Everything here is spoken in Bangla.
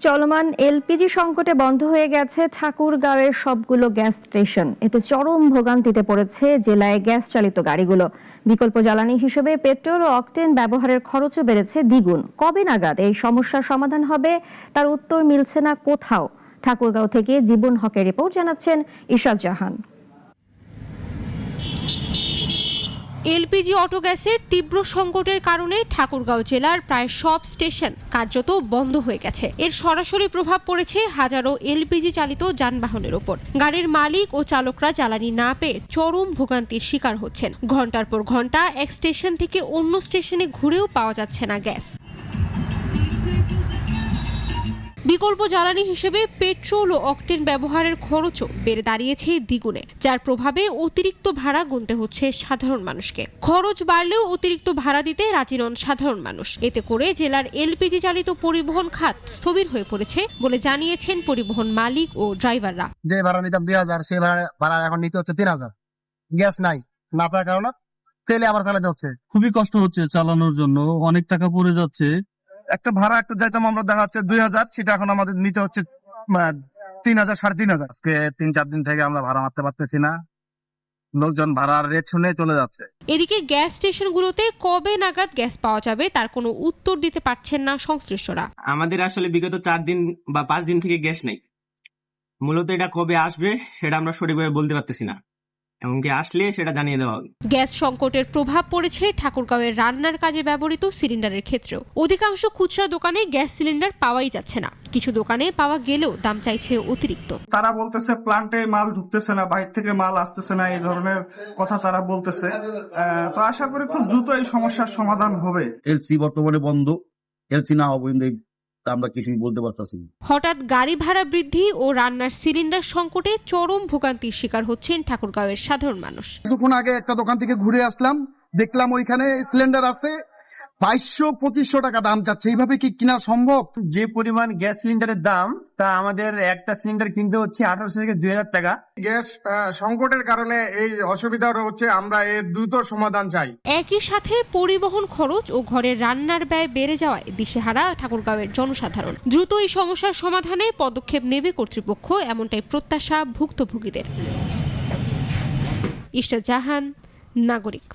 চলমান এলপিজি সংকটে বন্ধ হয়ে গেছে ঠাকুরগাঁওয়ের সবগুলো গ্যাস স্টেশন। এতে চরম ভোগান্তিতে পড়েছে জেলায় গ্যাস চালিত গাড়িগুলো। বিকল্প জ্বালানি হিসেবে পেট্রোল ও অকটেন ব্যবহারের খরচও বেড়েছে দ্বিগুণ। কবে নাগাদ এই সমস্যার সমাধান হবে তার উত্তর মিলছে না কোথাও। ঠাকুরগাঁও থেকে জীবন হকের রিপোর্ট জানাচ্ছেন ইশরাত জাহান। এলপিজি অটো গ্যাসের তীব্র সংকটের কারণে ঠাকুরগাঁও জেলার প্রায় সব স্টেশন কার্যত বন্ধ হয়ে গেছে। এর সরাসরি প্রভাব পড়েছে হাজারো এলপিজি চালিত যানবাহনের ওপর। গাড়ির মালিক ও চালকরা জ্বালানি না পেয়ে চরম ভোগান্তির শিকার হচ্ছেন। ঘন্টার পর ঘন্টা এক স্টেশন থেকে অন্য স্টেশনে ঘুরেও পাওয়া যাচ্ছে না গ্যাস। বিকল্প জ্বালানি হিসেবে পেট্রোল ও অকটেন ব্যবহারের খরচও বেড়ে দাঁড়িয়েছে দ্বিগুণে, যার প্রভাবে অতিরিক্ত ভাড়া গুনতে হচ্ছে সাধারণ মানুষকে। খরচ বাড়লেও অতিরিক্ত ভাড়া দিতে রাজি নন সাধারণ মানুষ। এতে করে জেলার এলপিজি চালিত পরিবহন খাত স্থবির হয়ে পড়েছে বলে জানিয়েছেন পরিবহন মালিক ও ড্রাইভাররা। যে ভাড়া নিতাম 2000 সে ভাড়া এখন নিতে হচ্ছে 3000। গ্যাস নাই, না থাকার কারণে তেলে আবার চালাতে হচ্ছে। খুবই কষ্ট হচ্ছে চালানোর জন্য, অনেক টাকা পড়ে যাচ্ছে। একটা ভাড়া একটা যাইতাম আমরা দেখা যাচ্ছে 2000, সেটা এখন আমাদের নিতে হচ্ছে 3000 3500। আজকে 3-4 দিন থেকে আমরা ভাড়া মারতে পারতেছি না, লোকজন ভাড়ার রেট শুনে চলে যাচ্ছে। এদিকে গ্যাস স্টেশনগুলোতে কবে নাগাদ গ্যাস পাওয়া যাবে তার কোনো উত্তর দিতে পারছেন না সংশ্লিষ্টরা। আমাদের আসলে বিগত 4 দিন বা 5 দিন থেকে গ্যাস নেই। মূলত এটা কবে আসবে সেটা আমরা সঠিকভাবে বলতে পারতেছি না, এমনকি আসলে সেটা জানিয়ে দেওয়া হবে। গ্যাস সংকটের প্রভাব পড়েছে ঠাকুরগাঁওয়ের রান্নার কাজে ব্যবহৃত সিলিন্ডারের ক্ষেত্রেও। অধিকাংশ খুচরা দোকানে গ্যাস সিলিন্ডার পাওয়াই যাচ্ছে না। কিছু দোকানে পাওয়া গেলেও দাম চাইছে অতিরিক্ত। তারা বলতেছে প্লান্টে মাল ঢুকতেছে না, বাইরে থেকে মাল আসতেছে না, এই ধরনের কথা তারা বলতেছে। তো আশা করি খুব দ্রুত এই সমস্যার সমাধান হবে। এলসি বর্তমানে বন্ধ, এলসি না হবে আমরা কিছুই বলতে পারতেছি না। হঠাৎ গাড়ি ভাড়া বৃদ্ধি ও রান্নার সিলিন্ডার সংকটে চরম ভোগান্তির শিকার হচ্ছেন ঠাকুরগাঁওয়ের সাধারণ মানুষ। কিছুক্ষণ আগে একটা দোকান থেকে ঘুরে আসলাম, দেখলাম ওইখানে সিলিন্ডার আছে 2200-2500 টাকা দাম চাচ্ছে। এইভাবে কি কিনা সম্ভব? যে পরিমাণ গ্যাস সিলিন্ডারের দাম তা আমাদের একটা সিলিন্ডার কিনতে হচ্ছে 1800 থেকে 2000 টাকা। গ্যাস সংকটের কারণে এই অসুবিধা হচ্ছে, আমরা এর দ্রুত সমাধান চাই। একই সাথে পরিবহন খরচ ও ঘরের রান্নার ব্যয় বেড়ে যাওয়ায় দিশেহারা ঠাকুরগাঁওয়ের জনসাধারণ। দ্রুত এই সমস্যার সমাধানে পদক্ষেপ নেবে কর্তৃপক্ষ, এমনটাই প্রত্যাশা ভুক্তভোগীদের। ইশরাত জাহান, নাগরিক।